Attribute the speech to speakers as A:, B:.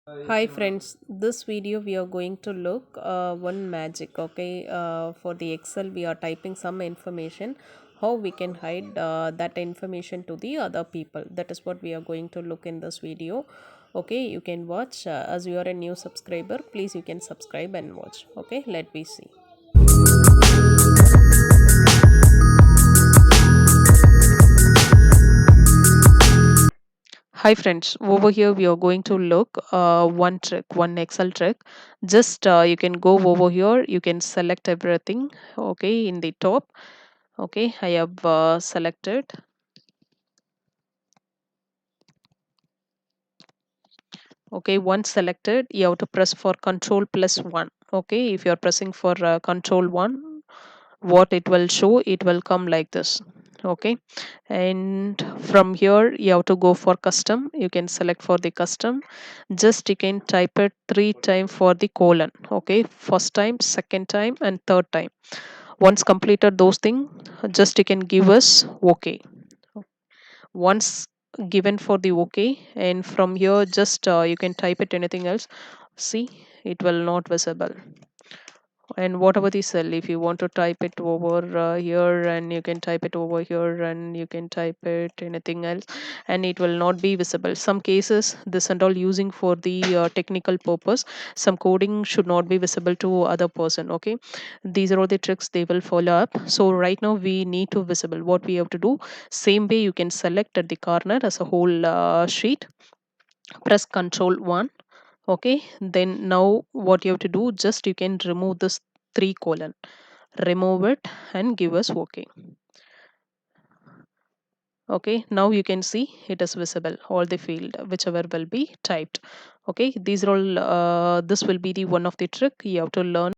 A: Hi friends, this video we are going to look one magic, okay. For the Excel we are typing some information, how we can hide that information to the other people. That is what we are going to look in this video. Okay, you can watch. As you are a new subscriber, please you can subscribe and watch. Okay, let me see. Hi friends, over here we are going to look one trick, one Excel trick. Just you can go over here, you can select everything, okay, in the top. Okay, I have selected. Okay, once selected, you have to press for control plus one. Okay, if you are pressing for control one, what it will show, it will come like this. Okay, and from here you have to go for custom. You can select for the custom. Just you can type it three times for the colon. Okay, first time, second time, and third time. Once completed those things, just you can give us okay. Once given for the okay, and from here just you can type it anything else. See, it will not visible. And whatever the cell, if you want to type it over here, and you can type it over here, and you can type it anything else, and it will not be visible. Some cases this and all using for the technical purpose, some coding should not be visible to other person. Okay, these are all the tricks they will follow up. So right now we need to visible. What we have to do, same way you can select at the corner as a whole sheet, press control 1. Okay, then now what you have to do, just you can remove this 3 colon, remove it and give us okay. Okay, now you can see it is visible, all the field whichever will be typed. Okay, these are all this will be the one of the trick you have to learn.